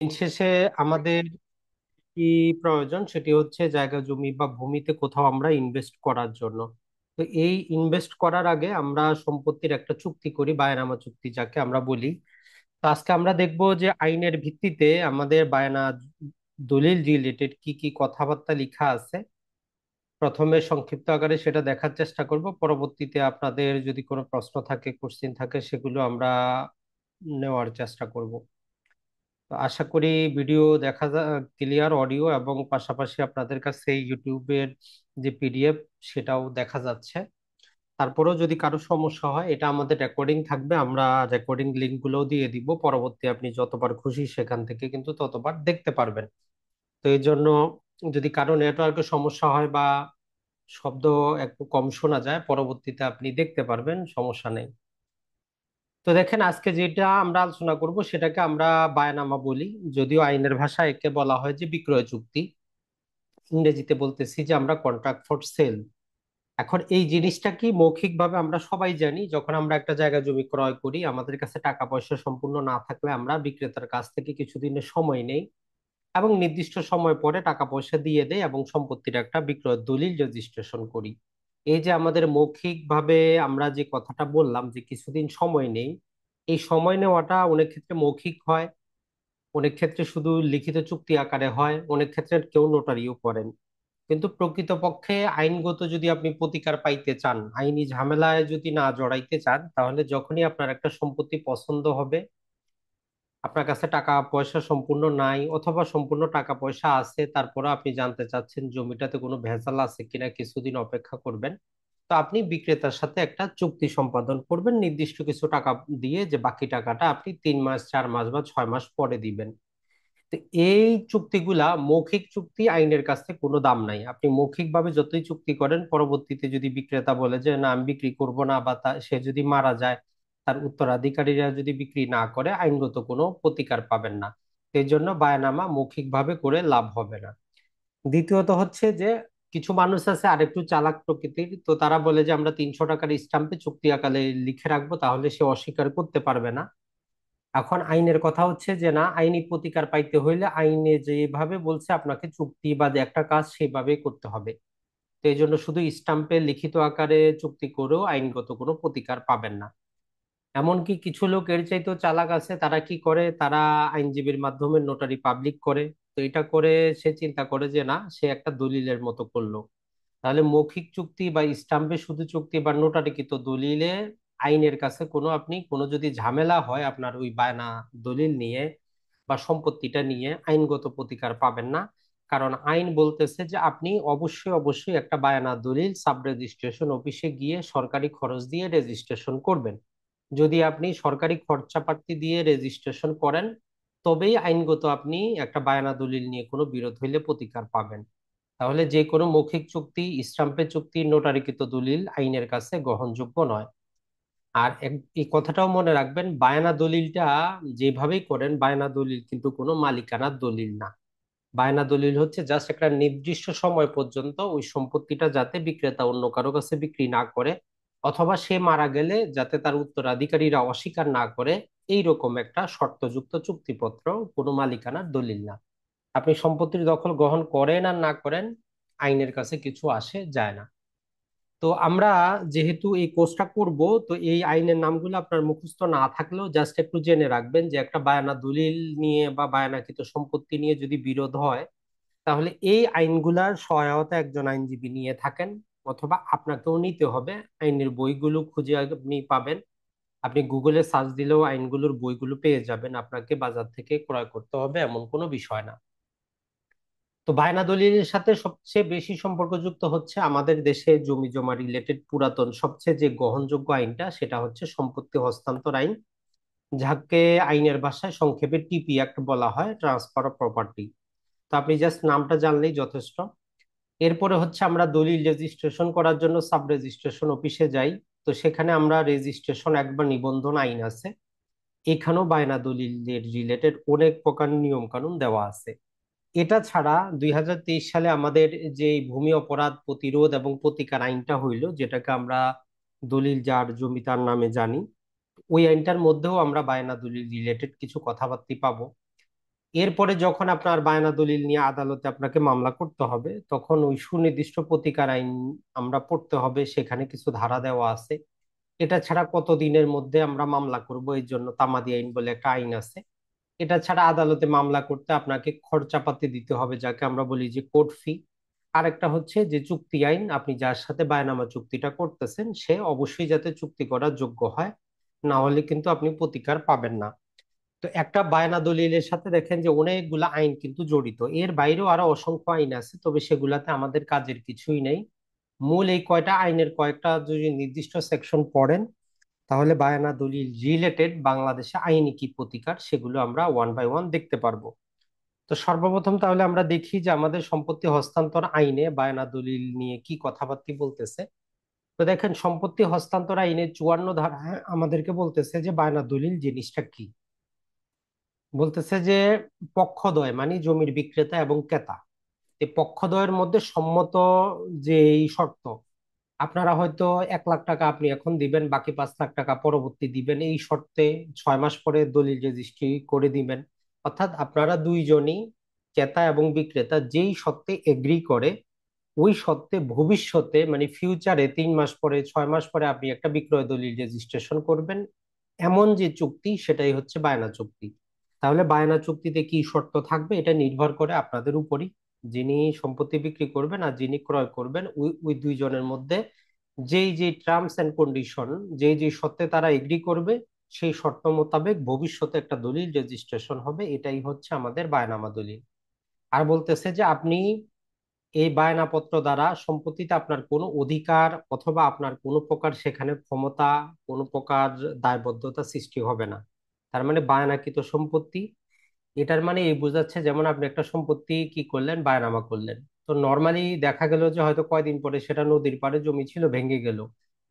দিন শেষে আমাদের কি প্রয়োজন সেটি হচ্ছে জায়গা জমি বা ভূমিতে কোথাও আমরা ইনভেস্ট করার জন্য। তো এই ইনভেস্ট করার আগে আমরা সম্পত্তির একটা চুক্তি করি, বায়নামা চুক্তি যাকে আমরা বলি। তো আজকে আমরা দেখব যে আইনের ভিত্তিতে আমাদের বায়না দলিল রিলেটেড কি কি কথাবার্তা লেখা আছে। প্রথমে সংক্ষিপ্ত আকারে সেটা দেখার চেষ্টা করব, পরবর্তীতে আপনাদের যদি কোনো প্রশ্ন থাকে, কোশ্চিন থাকে, সেগুলো আমরা নেওয়ার চেষ্টা করব। তো আশা করি ভিডিও দেখা ক্লিয়ার অডিও এবং পাশাপাশি আপনাদের কাছে ইউটিউবের যে পিডিএফ সেটাও দেখা যাচ্ছে। তারপরেও যদি কারো সমস্যা হয়, এটা আমাদের রেকর্ডিং থাকবে, আমরা রেকর্ডিং লিংক গুলোও দিয়ে দিব। পরবর্তী আপনি যতবার খুশি সেখান থেকে কিন্তু ততবার দেখতে পারবেন। তো এই জন্য যদি কারো নেটওয়ার্কের সমস্যা হয় বা শব্দ একটু কম শোনা যায়, পরবর্তীতে আপনি দেখতে পারবেন, সমস্যা নেই। তো দেখেন, আজকে যেটা আমরা আলোচনা করব সেটাকে আমরা বায়নামা বলি। যদিও আইনের ভাষায় একে বলা হয় যে বিক্রয় চুক্তি, ইংরেজিতে বলতেছি যে আমরা কন্ট্রাক্ট ফর সেল। এখন এই জিনিসটা কি মৌখিকভাবে আমরা সবাই জানি, যখন আমরা একটা জায়গা জমি ক্রয় করি, আমাদের কাছে টাকা পয়সা সম্পূর্ণ না থাকলে আমরা বিক্রেতার কাছ থেকে কিছুদিনের সময় নেই এবং নির্দিষ্ট সময় পরে টাকা পয়সা দিয়ে দেয় এবং সম্পত্তির একটা বিক্রয় দলিল রেজিস্ট্রেশন করি। এই যে আমাদের মৌখিকভাবে আমরা যে কথাটা বললাম যে কিছুদিন সময় নেই, এই সময় নেওয়াটা অনেক ক্ষেত্রে মৌখিক হয়, অনেক ক্ষেত্রে শুধু লিখিত চুক্তি আকারে হয়, অনেক ক্ষেত্রে কেউ নোটারিও করেন। কিন্তু প্রকৃতপক্ষে আইনগত যদি আপনি প্রতিকার পাইতে চান, আইনি ঝামেলায় যদি না জড়াইতে চান, তাহলে যখনই আপনার একটা সম্পত্তি পছন্দ হবে, আপনার কাছে টাকা পয়সা সম্পূর্ণ নাই অথবা সম্পূর্ণ টাকা পয়সা আছে, তারপরে আপনি জানতে চাচ্ছেন জমিটাতে কোনো ভেজাল আছে কিনা, কিছুদিন অপেক্ষা করবেন। তো আপনি বিক্রেতার সাথে একটা চুক্তি সম্পাদন করবেন নির্দিষ্ট কিছু টাকা দিয়ে, যে বাকি টাকাটা আপনি 3 মাস, 4 মাস বা 6 মাস পরে দিবেন। তো এই চুক্তিগুলা মৌখিক চুক্তি, আইনের কাছে কোনো দাম নাই। আপনি মৌখিক ভাবে যতই চুক্তি করেন, পরবর্তীতে যদি বিক্রেতা বলে যে না আমি বিক্রি করব না, বা সে যদি মারা যায়, তার উত্তরাধিকারীরা যদি বিক্রি না করে, আইনগত কোনো প্রতিকার পাবেন না। এই জন্য বায়ানামা মৌখিক ভাবে করে লাভ হবে না। দ্বিতীয়ত হচ্ছে যে কিছু মানুষ আছে আরেকটু চালাক প্রকৃতির, তো তারা বলে যে আমরা 300 টাকার স্টাম্পে চুক্তি আকারে লিখে রাখবো, তাহলে সে অস্বীকার করতে পারবে না। এখন আইনের কথা হচ্ছে যে না, আইনি প্রতিকার পাইতে হইলে আইনে যেভাবে বলছে আপনাকে চুক্তি বা যে একটা কাজ সেভাবেই করতে হবে। তো এই জন্য শুধু স্টাম্পে লিখিত আকারে চুক্তি করেও আইনগত কোনো প্রতিকার পাবেন না। এমনকি কিছু লোক এর চাইতেও চালাক আছে, তারা কি করে, তারা আইনজীবীর মাধ্যমে নোটারি পাবলিক করে। তো এটা করে সে চিন্তা করে যে না, সে একটা দলিলের মতো করলো। তাহলে মৌখিক চুক্তি বা স্টাম্পে শুধু চুক্তি বা নোটারিকৃত দলিলে আইনের কাছে কোনো, আপনি কোনো যদি ঝামেলা হয় আপনার ওই বায়না দলিল নিয়ে বা সম্পত্তিটা নিয়ে, আইনগত প্রতিকার পাবেন না। কারণ আইন বলতেছে যে আপনি অবশ্যই অবশ্যই একটা বায়না দলিল সাব রেজিস্ট্রেশন অফিসে গিয়ে সরকারি খরচ দিয়ে রেজিস্ট্রেশন করবেন। যদি আপনি সরকারি খরচাপাতি দিয়ে রেজিস্ট্রেশন করেন, তবেই আইনগত আপনি একটা বায়না দলিল নিয়ে কোনো বিরোধ হইলে প্রতিকার পাবেন। তাহলে যে কোনো মৌখিক চুক্তি, স্টাম্পের চুক্তি, নোটারিকৃত দলিল আইনের কাছে গ্রহণযোগ্য নয়। আর এই কথাটাও মনে রাখবেন, বায়না দলিলটা যেভাবেই করেন, বায়না দলিল কিন্তু কোনো মালিকানার দলিল না। বায়না দলিল হচ্ছে জাস্ট একটা নির্দিষ্ট সময় পর্যন্ত ওই সম্পত্তিটা যাতে বিক্রেতা অন্য কারো কাছে বিক্রি না করে, অথবা সে মারা গেলে যাতে তার উত্তরাধিকারীরা অস্বীকার না করে, এইরকম একটা শর্তযুক্ত চুক্তিপত্র, কোনো মালিকানার দলিল না। আপনি সম্পত্তির দখল গ্রহণ করেন আর না করেন, আইনের কাছে কিছু আসে যায় না। তো আমরা যেহেতু এই কোর্সটা করব, তো এই আইনের নামগুলো আপনার মুখস্থ না থাকলেও জাস্ট একটু জেনে রাখবেন যে একটা বায়ানা দলিল নিয়ে বা বায়ানাকৃত সম্পত্তি নিয়ে যদি বিরোধ হয়, তাহলে এই আইনগুলার সহায়তা একজন আইনজীবী নিয়ে থাকেন, অথবা আপনাকেও নিতে হবে। আইনের বইগুলো খুঁজে আপনি পাবেন, আপনি গুগলে সার্চ দিলেও আইনগুলোর বইগুলো পেয়ে যাবেন, আপনাকে বাজার থেকে ক্রয় করতে হবে এমন কোনো বিষয় না। তো বায়না দলিলের সাথে সবচেয়ে বেশি সম্পর্কযুক্ত হচ্ছে আমাদের দেশে জমি জমা রিলেটেড পুরাতন সবচেয়ে যে গ্রহণযোগ্য আইনটা, সেটা হচ্ছে সম্পত্তি হস্তান্তর আইন, যাকে আইনের ভাষায় সংক্ষেপে টিপি অ্যাক্ট বলা হয়, ট্রান্সফার অফ প্রপার্টি। তো আপনি জাস্ট নামটা জানলেই যথেষ্ট। এরপরে হচ্ছে আমরা দলিল রেজিস্ট্রেশন করার জন্য সাব রেজিস্ট্রেশন অফিসে যাই। তো সেখানে আমরা রেজিস্ট্রেশন এক বা নিবন্ধন আইন আছে, এখানেও বায়না দলিলের রিলেটেড অনেক প্রকার নিয়ম কানুন দেওয়া আছে। এটা ছাড়া 2023 সালে আমাদের যে ভূমি অপরাধ প্রতিরোধ এবং প্রতিকার আইনটা হইলো, যেটাকে আমরা দলিল যার জমি তার নামে জানি, ওই আইনটার মধ্যেও আমরা বায়না দলিল রিলেটেড কিছু কথাবার্তা পাবো। এরপরে যখন আপনার বায়না দলিল নিয়ে আদালতে আপনাকে মামলা করতে হবে, তখন ওই সুনির্দিষ্ট প্রতিকার আইন আমরা পড়তে হবে, সেখানে কিছু ধারা দেওয়া আছে। এটা ছাড়া কত দিনের মধ্যে আমরা মামলা করব, এর জন্য তামাদি আইন বলে একটা আইন আছে। এটা ছাড়া আদালতে মামলা করতে আপনাকে খরচাপাতি দিতে হবে, যাকে আমরা বলি যে কোর্ট ফি। আরেকটা হচ্ছে যে চুক্তি আইন, আপনি যার সাথে বায়নামা চুক্তিটা করতেছেন সে অবশ্যই যাতে চুক্তি করার যোগ্য হয়, না হলে কিন্তু আপনি প্রতিকার পাবেন না। তো একটা বায়না দলিলের সাথে দেখেন যে অনেকগুলা আইন কিন্তু জড়িত, এর বাইরেও আরো অসংখ্য আইন আছে, তবে সেগুলাতে আমাদের কাজের কিছুই নেই। মূল এই কয়টা আইনের কয়েকটা যদি নির্দিষ্ট সেকশন পড়েন, তাহলে বায়ানা দলিল রিলেটেড বাংলাদেশে আইনি কি প্রতিকার সেগুলো আমরা ওয়ান বাই ওয়ান দেখতে পারবো। তো সর্বপ্রথম তাহলে আমরা দেখি যে আমাদের সম্পত্তি হস্তান্তর আইনে বায়ানা দলিল নিয়ে কি কথাবার্তা বলতেছে। তো দেখেন, সম্পত্তি হস্তান্তর আইনের 54 ধারায় আমাদেরকে বলতেছে যে বায়ানা দলিল জিনিসটা কি। বলতেছে যে পক্ষদ্বয় মানে জমির বিক্রেতা এবং ক্রেতা, এই পক্ষদ্বয়ের মধ্যে সম্মত যে এই শর্ত, আপনারা হয়তো 1 লাখ টাকা আপনি এখন দিবেন, বাকি 5 লাখ টাকা পরবর্তী দিবেন, এই শর্তে 6 মাস পরে দলিল রেজিস্ট্রি করে দিবেন। অর্থাৎ আপনারা দুইজনই, ক্রেতা এবং বিক্রেতা, যেই শর্তে এগ্রি করে, ওই শর্তে ভবিষ্যতে মানে ফিউচারে 3 মাস পরে 6 মাস পরে আপনি একটা বিক্রয় দলিল রেজিস্ট্রেশন করবেন, এমন যে চুক্তি সেটাই হচ্ছে বায়না চুক্তি। তাহলে বায়না চুক্তিতে কি শর্ত থাকবে এটা নির্ভর করে আপনাদের উপরই। যিনি সম্পত্তি বিক্রি করবেন আর যিনি ক্রয় করবেন, ওই ওই দুইজনের মধ্যে যেই যে টার্মস এন্ড কন্ডিশন, যেই যে শর্তে তারা এগ্রি করবে, সেই শর্ত মোতাবেক ভবিষ্যতে একটা দলিল রেজিস্ট্রেশন হবে, এটাই হচ্ছে আমাদের বায়নামা দলিল। আর বলতেছে যে আপনি এই বায়নাপত্র দ্বারা সম্পত্তিতে আপনার কোনো অধিকার অথবা আপনার কোনো প্রকার সেখানে ক্ষমতা, কোনো প্রকার দায়বদ্ধতা সৃষ্টি হবে না। তার মানে বায়নাকৃত সম্পত্তি, এটার মানে এই বোঝাচ্ছে যেমন আপনি একটা সম্পত্তি কি করলেন, বায়নামা করলেন। তো নর্মালি দেখা গেল যে হয়তো কয়দিন পরে সেটা নদীর পাড়ে জমি ছিল, ভেঙে গেল।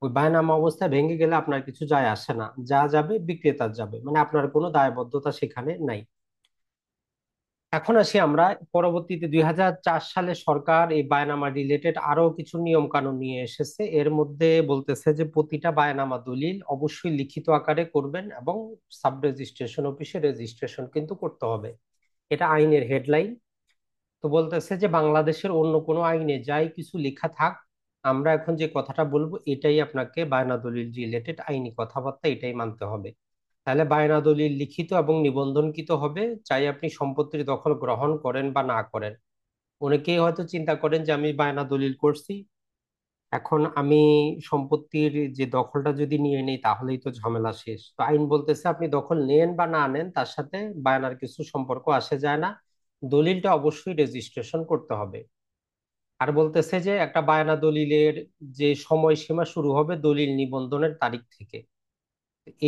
ওই বায়নামা অবস্থায় ভেঙে গেলে আপনার কিছু যায় আসে না, যা যাবে বিক্রেতার যাবে, মানে আপনার কোনো দায়বদ্ধতা সেখানে নাই। এখন আসি আমরা, পরবর্তীতে 2004 সালে সরকার এই বায়নামা রিলেটেড আরো কিছু নিয়ম কানুন নিয়ে এসেছে। এর মধ্যে বলতেছে যে প্রতিটা বায়নামা দলিল অবশ্যই লিখিত আকারে করবেন এবং সাব রেজিস্ট্রেশন অফিসে রেজিস্ট্রেশন কিন্তু করতে হবে। এটা আইনের হেডলাইন। তো বলতেছে যে বাংলাদেশের অন্য কোনো আইনে যাই কিছু লেখা থাক, আমরা এখন যে কথাটা বলবো এটাই আপনাকে বায়না দলিল রিলেটেড আইনি কথাবার্তা, এটাই মানতে হবে। তাহলে বায়না দলিল লিখিত এবং নিবন্ধনকৃত হবে, চাই আপনি সম্পত্তির দখল গ্রহণ করেন বা না করেন। অনেকেই হয়তো চিন্তা করেন যে আমি বায়না দলিল করছি, এখন আমি সম্পত্তির যে দখলটা যদি নিয়ে নেই তাহলেই তো ঝামেলা শেষ। তো আইন বলতেছে আপনি দখল নেন বা না নেন তার সাথে বায়নার কিছু সম্পর্ক আসে যায় না, দলিলটা অবশ্যই রেজিস্ট্রেশন করতে হবে। আর বলতেছে যে একটা বায়না দলিলের যে সময়সীমা শুরু হবে দলিল নিবন্ধনের তারিখ থেকে।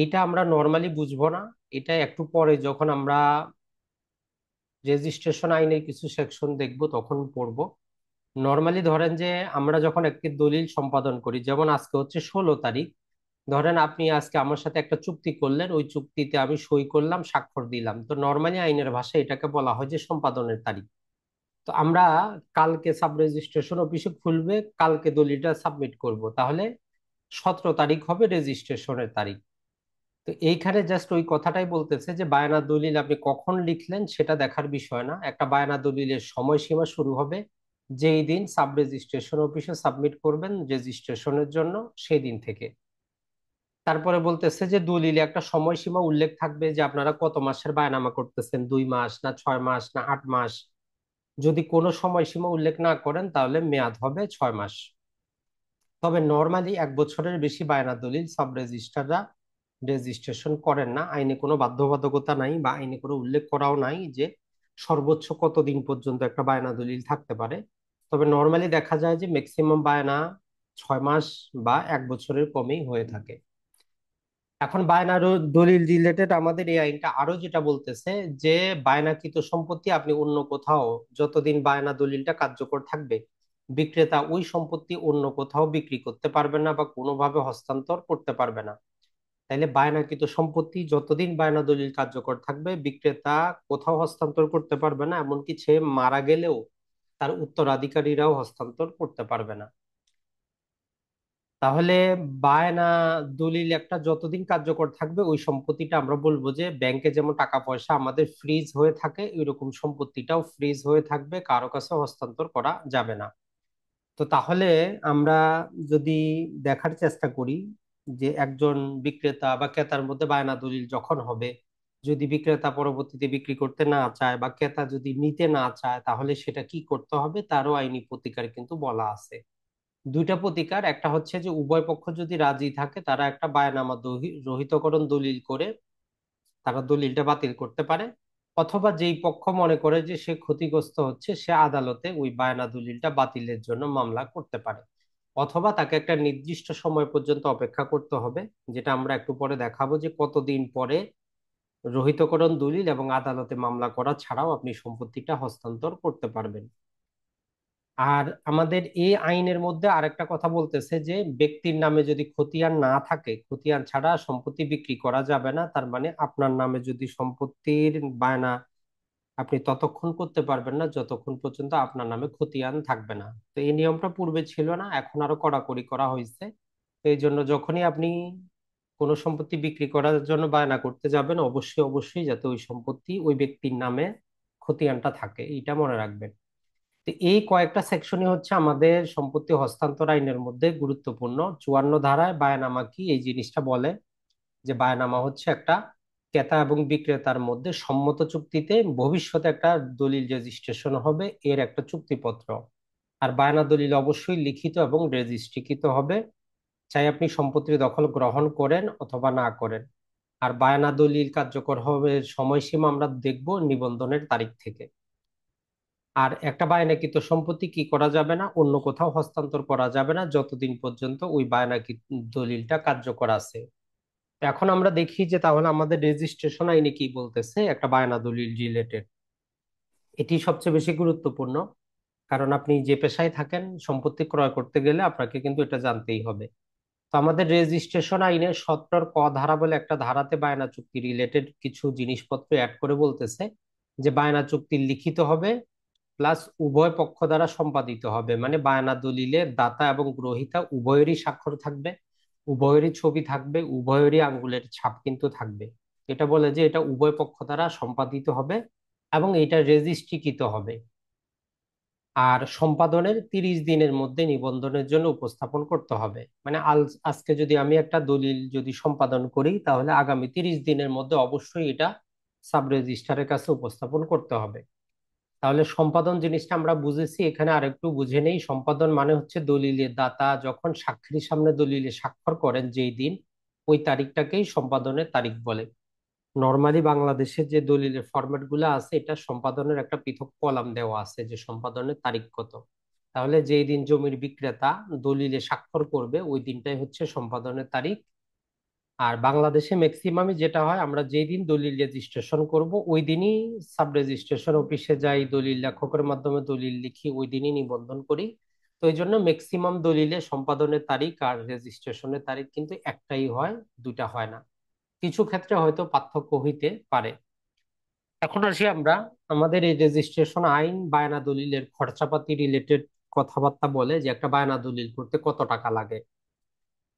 এইটা আমরা নর্মালি বুঝবো না, এটা একটু পরে যখন আমরা রেজিস্ট্রেশন আইনের কিছু সেকশন দেখব তখন পড়বো। নর্মালি ধরেন যে আমরা যখন একটি দলিল সম্পাদন করি, যেমন আজকে হচ্ছে 16 তারিখ, ধরেন আপনি আজকে আমার সাথে একটা চুক্তি করলেন, ওই চুক্তিতে আমি সই করলাম, স্বাক্ষর দিলাম, তো নর্মালি আইনের ভাষায় এটাকে বলা হয় যে সম্পাদনের তারিখ। তো আমরা কালকে সাব রেজিস্ট্রেশন অফিসে খুলবে, কালকে দলিলটা সাবমিট করব, তাহলে 17 তারিখ হবে রেজিস্ট্রেশনের তারিখ। তো এইখানে জাস্ট ওই কথাটাই বলতেছে যে বায়না দলিল আপনি কখন লিখলেন সেটা দেখার বিষয় না, একটা বায়না দলিলের সময়সীমা শুরু হবে যেই দিন সাব রেজিস্ট্রেশন অফিসে সাবমিট করবেন রেজিস্ট্রেশনের জন্য, সেই দিন থেকে। তারপরে বলতেছে যে দলিলে একটা সময়সীমা উল্লেখ থাকবে যে আপনারা কত মাসের বায়নামা করতেছেন, 2 মাস না 6 মাস না 8 মাস। যদি কোনো সময়সীমা উল্লেখ না করেন তাহলে মেয়াদ হবে 6 মাস। তবে নর্মালি 1 বছরের বেশি বায়না দলিল সাব রেজিস্ট্রাররা রেজিস্ট্রেশন করেন না, আইনে কোনো বাধ্যবাধকতা নাই বা আইনে কোনো উল্লেখ করাও নাই যে সর্বোচ্চ কতদিন পর্যন্ত একটা বায়না দলিল থাকতে পারে। তবে নর্মালি দেখা যায় যে ম্যাক্সিমাম বায়না 6 মাস বা 1 বছরের কমেই হয়ে থাকে। এখন বায়নার দলিল রিলেটেড আমাদের এই আইনটা আরো যেটা বলতেছে যে বায়নাকৃত সম্পত্তি আপনি অন্য কোথাও, যতদিন বায়না দলিলটা কার্যকর থাকবে, বিক্রেতা ওই সম্পত্তি অন্য কোথাও বিক্রি করতে পারবে না বা কোনোভাবে হস্তান্তর করতে পারবে না। তাইলে বায়নাকৃত সম্পত্তি যতদিন বায়না দলিল কার্যকর থাকবে, বিক্রেতা কোথাও হস্তান্তর করতে পারবে না, এমনকি সে মারা গেলেও তার উত্তরাধিকারীরাও হস্তান্তর করতে পারবে না। তাহলে বায়না দলিল একটা যতদিন কার্যকর থাকবে ওই সম্পত্তিটা আমরা বলবো যে ব্যাংকে যেমন টাকা পয়সা আমাদের ফ্রিজ হয়ে থাকে এরকম সম্পত্তিটাও ফ্রিজ হয়ে থাকবে, কারো কাছে হস্তান্তর করা যাবে না। তো তাহলে আমরা যদি দেখার চেষ্টা করি যে একজন বিক্রেতা বা ক্রেতার মধ্যে বায়না দলিল যখন হবে, যদি বিক্রেতা পরবর্তীতে বিক্রি করতে না চায় বা ক্রেতা যদি নিতে না চায়, তাহলে সেটা কি করতে হবে তারও আইনি প্রতিকার কিন্তু বলা আছে। দুইটা প্রতিকার, একটা হচ্ছে যে উভয় পক্ষ যদি রাজি থাকে তারা একটা বায়নামা রহিতকরণ দলিল করে তারা দলিলটা বাতিল করতে পারে, অথবা যেই পক্ষ মনে করে যে সে ক্ষতিগ্রস্ত হচ্ছে সে আদালতে ওই বায়না দলিলটা বাতিলের জন্য মামলা করতে পারে, অথবা তাকে একটা নির্দিষ্ট সময় পর্যন্ত অপেক্ষা করতে হবে, যেটা আমরা একটু পরে দেখাবো যে কতদিন পরে রহিতকরণ দলিল এবং আদালতে মামলা করা ছাড়াও আপনি সম্পত্তিটা হস্তান্তর করতে পারবেন। আর আমাদের এই আইনের মধ্যে আরেকটা কথা বলতেছে যে ব্যক্তির নামে যদি খতিয়ান না থাকে, খতিয়ান ছাড়া সম্পত্তি বিক্রি করা যাবে না। তার মানে আপনার নামে যদি সম্পত্তির বায়না আপনি ততক্ষণ করতে পারবেন না যতক্ষণ পর্যন্ত আপনার নামে খতিয়ান থাকবে না। তো এই নিয়মটা পূর্বে ছিল না, এখন আরো কড়াকড়ি করা হয়েছে। তো এই জন্য যখনই আপনি কোনো সম্পত্তি বিক্রি করার জন্য বায়না করতে যাবেন, অবশ্যই অবশ্যই যাতে ওই সম্পত্তি ওই ব্যক্তির নামে খতিয়ানটা থাকে এটা মনে রাখবেন। তো এই কয়েকটা সেকশনই হচ্ছে আমাদের সম্পত্তি হস্তান্তর আইনের মধ্যে গুরুত্বপূর্ণ। 54 ধারায় বায়ানামা কি এই জিনিসটা বলে যে বায়ানামা হচ্ছে একটা ক্রেতা এবং বিক্রেতার মধ্যে সম্মত চুক্তিতে ভবিষ্যতে একটা দলিল রেজিস্ট্রেশন হবে এর একটা চুক্তিপত্র। আর বায়না দলিল অবশ্যই লিখিত এবং রেজিস্ট্রিকৃত হবে, চাই আপনি সম্পত্তির দখল গ্রহণ করেন অথবা না করেন। আর বায়না দলিল কার্যকর হবে সময়সীমা আমরা দেখব নিবন্ধনের তারিখ থেকে। আর একটা বায়নাকৃত সম্পত্তি কি করা যাবে না, অন্য কোথাও হস্তান্তর করা যাবে না যতদিন পর্যন্ত ওই বায়নাকৃত দলিলটা কার্যকর আছে। তো এখন আমরা দেখি যে তাহলে আমাদের রেজিস্ট্রেশন আইনে কি বলতেছে একটা বায়না দলিল রিলেটেড। এটি সবচেয়ে বেশি গুরুত্বপূর্ণ, কারণ আপনি যে পেশায় থাকেন সম্পত্তি ক্রয় করতে গেলে আপনাকে কিন্তু এটা জানতেই হবে। তো আমাদের রেজিস্ট্রেশন আইনের 17 ক ধারা বলে একটা ধারাতে বায়না চুক্তি রিলেটেড কিছু জিনিসপত্র অ্যাড করে বলতেছে যে বায়না চুক্তি লিখিত হবে প্লাস উভয় পক্ষ দ্বারা সম্পাদিত হবে। মানে বায়না দলিলে দাতা এবং গ্রহীতা উভয়েরই স্বাক্ষর থাকবে, উভয়েরই ছবি থাকবে, উভয়েরই আঙ্গুলের ছাপ কিন্তু থাকবে। এটা বলে যে এটা উভয় পক্ষ দ্বারা সম্পাদিত হবে এবং এটা রেজিস্ট্রিকৃত হবে। আর সম্পাদনের 30 দিনের মধ্যে নিবন্ধনের জন্য উপস্থাপন করতে হবে। মানে আজকে যদি আমি একটা দলিল যদি সম্পাদন করি তাহলে আগামী 30 দিনের মধ্যে অবশ্যই এটা সাব রেজিস্ট্রারের কাছে উপস্থাপন করতে হবে। তাহলে সম্পাদন জিনিসটা আমরা বুঝেছি, এখানে আরেকটু বুঝে নেই। সম্পাদন মানে হচ্ছে দলিলের দাতা যখন সাক্ষীর সামনে দলিলে স্বাক্ষর করেন যেই দিন, ওই তারিখটাকেই সম্পাদনের তারিখ বলে। নর্মালি বাংলাদেশে যে দলিলের ফরম্যাট গুলো আছে এটা সম্পাদনের একটা পৃথক কলাম দেওয়া আছে যে সম্পাদনের তারিখ কত। তাহলে যেই দিন জমির বিক্রেতা দলিলে স্বাক্ষর করবে ওই দিনটাই হচ্ছে সম্পাদনের তারিখ। আর বাংলাদেশে ম্যাক্সিমামই যেটা হয় আমরা যেই দিন দলিল রেজিস্ট্রেশন করব ওই দিনই সাব রেজিস্ট্রেশন অফিসে যাই, দলিল লেখকের মাধ্যমে দলিল লিখি, ওই দিনই নিবন্ধন করি। তো এই জন্য ম্যাক্সিমাম দলিলে সম্পাদনের তারিখ আর রেজিস্ট্রেশনের তারিখ কিন্তু একটাই হয়, দুইটা হয় না। কিছু ক্ষেত্রে হয়তো পার্থক্য হইতে পারে। এখন আসি আমরা আমাদের এই রেজিস্ট্রেশন আইন বায়না দলিলের খরচাপাতি রিলেটেড কথাবার্তা বলে যে একটা বায়না দলিল করতে কত টাকা লাগে।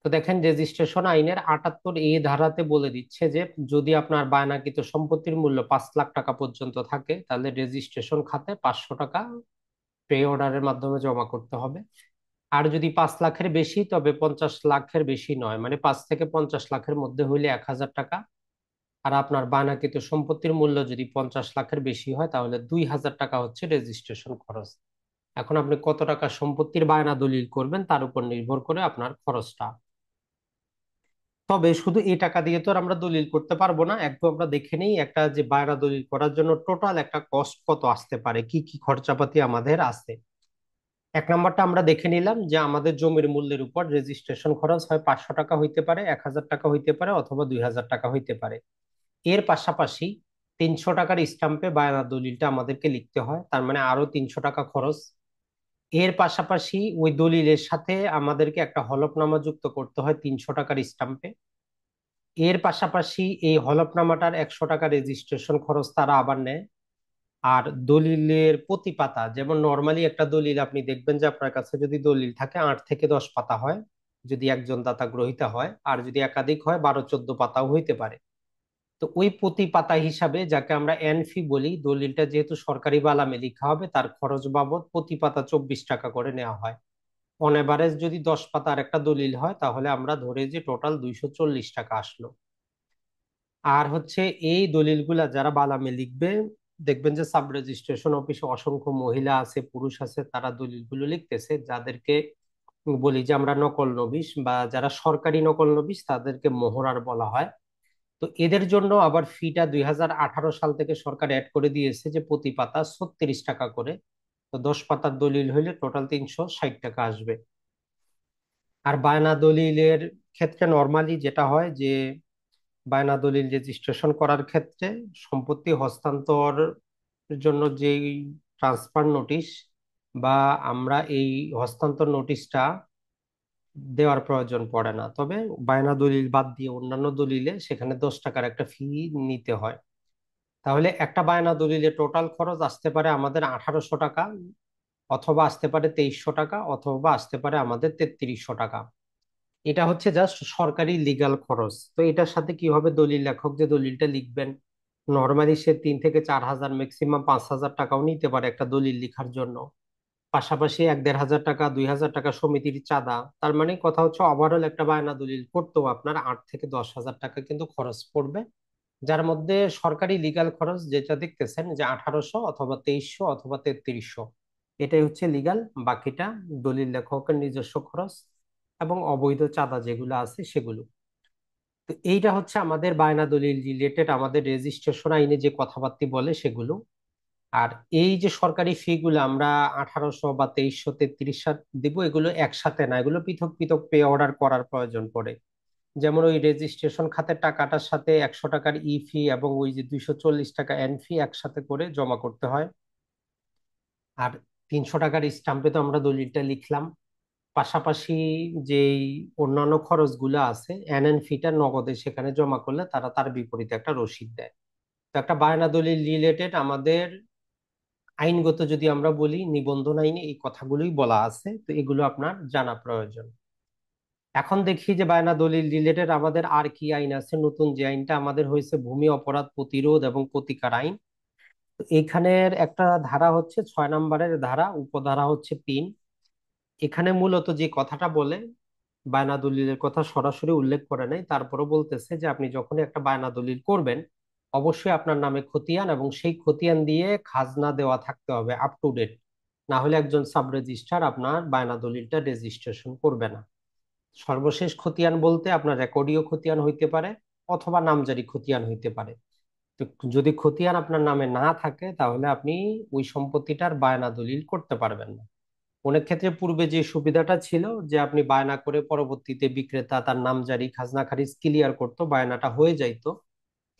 তো দেখেন রেজিস্ট্রেশন আইনের 78 ধারাতে বলে দিচ্ছে যে যদি আপনার বায়নাকৃত সম্পত্তির মূল্য 5 লাখ টাকা পর্যন্ত থাকে তাহলে রেজিস্ট্রেশন খাতে 500 টাকা পে অর্ডারের মাধ্যমে জমা করতে হবে। আর যদি 5 লাখের বেশি, তবে 50 লাখের বেশি নয়, মানে 5 থেকে 50 লাখের মধ্যে হইলে 1000 টাকা। আর আপনার বায়নাকৃত সম্পত্তির মূল্য যদি 50 লাখের বেশি হয় তাহলে 2000 টাকা হচ্ছে রেজিস্ট্রেশন খরচ। এখন আপনি কত টাকা সম্পত্তির বায়না দলিল করবেন তার উপর নির্ভর করে আপনার খরচটা। তবে শুধু এই টাকা দিয়ে তো আর আমরা দলিল করতে পারবো না, একটু আমরা দেখে নেই একটা যে বায়না দলিল করার জন্য টোটাল একটা কস্ট কত আসতে পারে, কি কি খরচাপাতি আমাদের আছে। 1 নম্বরটা আমরা দেখে নিলাম যে আমাদের জমির মূল্যের উপর রেজিস্ট্রেশন খরচ হয় 500 টাকা হইতে পারে, 1000 টাকা হইতে পারে, অথবা 2000 টাকা হইতে পারে। এর পাশাপাশি 300 টাকার স্টাম্পে বায়না দলিলটা আমাদেরকে লিখতে হয়, তার মানে আরো 300 টাকা খরচ। এর পাশাপাশি ওই দলিলের সাথে আমাদেরকে একটা হলফনামা যুক্ত করতে হয় 300 টাকার স্টাম্পে। এর পাশাপাশি এই হলফনামাটার 100 টাকা রেজিস্ট্রেশন খরচ তারা আবার নেয়। আর দলিলের প্রতি পাতা, যেমন নর্মালি একটা দলিল আপনি দেখবেন যে আপনার কাছে যদি দলিল থাকে 8 থেকে 10 পাতা হয়, যদি একজন দাতা গ্রহীতা হয়, আর যদি একাধিক হয় 12-14 পাতাও হইতে পারে। তো ওই প্রতি পাতা হিসাবে যাকে আমরা এনফি বলি, দলিলটা যেহেতু সরকারি বালামে লেখা হবে, তার খরচ বাবদ প্রতি পাতা 24 টাকা করে নেওয়া হয়। অন এভারেজ যদি 10 পাতার একটা দলিল হয়, তাহলে আমরা ধরে যে টোটাল 240 টাকা আসলো। আর হচ্ছে এই দলিলগুলা যারা বালামে লিখবে, দেখবেন যে সাব রেজিস্ট্রেশন অফিসে অসংখ্য মহিলা আছে, পুরুষ আছে, তারা দলিলগুলো লিখতেছে, যাদেরকে বলি যে আমরা নকল নবিশ, বা যারা সরকারি নকল নবিশ তাদেরকে মোহরার বলা হয়। তো এদের জন্য আবার ফিটা 2018 সাল থেকে সরকার অ্যাড করে দিয়েছে যে প্রতি পাতা 36 টাকা করে। তো 10 পাতার দলিল হইলে টোটাল 360 টাকা আসবে। আর বায়না দলিলের ক্ষেত্রে নর্মালি যেটা হয় যে, বায়না দলিল রেজিস্ট্রেশন করার ক্ষেত্রে সম্পত্তি হস্তান্তর জন্য যেই ট্রান্সফার নোটিশ, বা আমরা এই হস্তান্তর নোটিশটা দেওয়ার প্রয়োজন পড়ে না। তবে বায়না দলিল বাদ দিয়ে অন্যান্য দলিলে সেখানে 10 টাকার একটা ফি নিতে হয়। তাহলে একটা বায়না দলিলে টোটাল খরচ আসতে পারে আমাদের 1800 টাকা, অথবা আসতে পারে 2300 টাকা, অথবা আসতে পারে আমাদের 3300 টাকা। এটা হচ্ছে জাস্ট সরকারি লিগ্যাল খরচ। তো এটার সাথে কি হবে, দলিল লেখক যে দলিলটা লিখবেন, নর্মালি সে 3 থেকে 4 হাজার, ম্যাক্সিমাম 5,000 টাকাও নিতে পারে একটা দলিল লেখার জন্য। পাশাপাশি 1-1.5 হাজার টাকা, 2,000 টাকা সমিতির চাঁদা। তার মানে কথা হচ্ছে ওভারঅল একটা বায়না দলিল করতেও আপনার 8 থেকে 10 হাজার টাকা কিন্তু খরচ পড়বে, যার মধ্যে সরকারি লিগ্যাল খরচ যেটা দেখতেছেন যে 1800 অথবা 2300 অথবা 3300, এটাই হচ্ছে লিগ্যাল। বাকিটা দলিল লেখকের নিজস্ব খরচ এবং অবৈধ চাঁদা যেগুলো আছে সেগুলো। তো এইটা হচ্ছে আমাদের বায়না দলিল রিলেটেড আমাদের রেজিস্ট্রেশন আইনে যে কথাবার্তা বলে সেগুলো। আর এই যে সরকারি ফি গুলো আমরা 1800 বা 2300, 3300 দিব, এগুলো একসাথে না, এগুলো পৃথক পৃথক পে অর্ডার করার প্রয়োজন পড়ে। যেমন ওই রেজিস্ট্রেশন খাতের টাকাটার সাথে 100 টাকার ই ফি এবং ওই যে 240 টাকা এন ফি একসাথে করে জমা করতে হয়। আর 300 টাকার স্টাম্পে তো আমরা দলিলটা লিখলাম। পাশাপাশি যেই অন্যান্য খরচগুলো আছে, এনএন ফিটা নগদে সেখানে জমা করলে তারা তার বিপরীতে একটা রসিদ দেয়। তো একটা বায়না দলিল রিলেটেড আমাদের আইনগত যদি আমরা বলি, নিবন্ধন আইনে এই কথাগুলোই বলা আছে। তো এগুলো আপনার জানা প্রয়োজন। এখন দেখি যে বায়না দলিল রিলেটেড আমাদের আর কি আইন আছে। নতুন যে আইনটা আমাদের হয়েছে ভূমি অপরাধ প্রতিরোধ এবং প্রতিকার আইন। তো এইখানের একটা ধারা হচ্ছে 6 নম্বরের ধারা, উপধারা হচ্ছে 3। এখানে মূলত যে কথাটা বলে, বায়না দলিলের কথা সরাসরি উল্লেখ করে নাই, তারপরও বলতেছে যে আপনি যখনই একটা বায়না দলিল করবেন, অবশ্যই আপনার নামে খতিয়ান এবং সেই খতিয়ান দিয়ে খাজনা দেওয়া থাকতে হবে আপ টু ডেট। না হলে একজন সাব রেজিস্ট্রার আপনার বায়না দলিলটা রেজিস্ট্রেশন করবে না। সর্বশেষ খতিয়ান বলতে আপনার রেকর্ডীয় খতিয়ান হইতে পারে, অথবা নামজারি খতিয়ান হইতে পারে। তো যদি খতিয়ান আপনার নামে না থাকে, তাহলে আপনি ওই সম্পত্তিটার বায়না দলিল করতে পারবেন না। অনেক ক্ষেত্রে পূর্বে যে সুবিধাটা ছিল যে আপনি বায়না করে পরবর্তীতে বিক্রেতা তার নামজারি খাজনা খারিজ ক্লিয়ার করতো, বায়নাটা হয়ে যাইতো।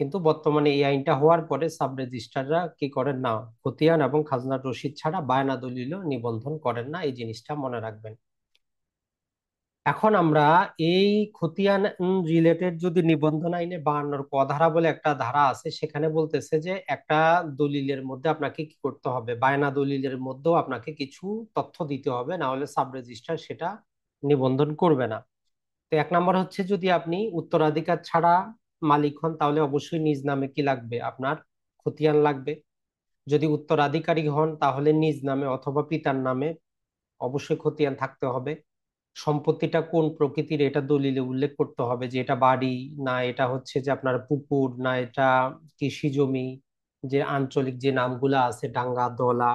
কিন্তু বর্তমানে এই আইনটা হওয়ার পরে সাব রেজিস্ট্রাররা কি করেন না, খতিয়ান এবং খাজনার রসিদ ছাড়া বায়না দলিলও নিবন্ধন করেন না, এই জিনিসটা মনে রাখবেন। এখন আমরা এই খতিয়ান রিলেটেড যদি নিবন্ধন আইনে 52 ক ধারা বলে একটা ধারা আছে, সেখানে বলতেছে যে একটা দলিলের মধ্যে আপনাকে কি করতে হবে, বায়না দলিলের মধ্যেও আপনাকে কিছু তথ্য দিতে হবে, না হলে সাব রেজিস্ট্রার সেটা নিবন্ধন করবে না। তো 1 নম্বর হচ্ছে, যদি আপনি উত্তরাধিকার ছাড়া মালিক হন, তাহলে অবশ্যই নিজ নামে কি লাগবে, আপনার খতিয়ান লাগবে। যদি উত্তরাধিকারী হন, তাহলে নিজ নামে অথবা পিতার নামে অবশ্যই খতিয়ান থাকতে হবে। সম্পত্তিটা কোন প্রকৃতির এটা দলিলে উল্লেখ করতে হবে, যে এটা বাড়ি, না এটা হচ্ছে যে আপনার পুকুর, না এটা কৃষি জমি, যে আঞ্চলিক যে নামগুলা আছে ডাঙ্গা দলা,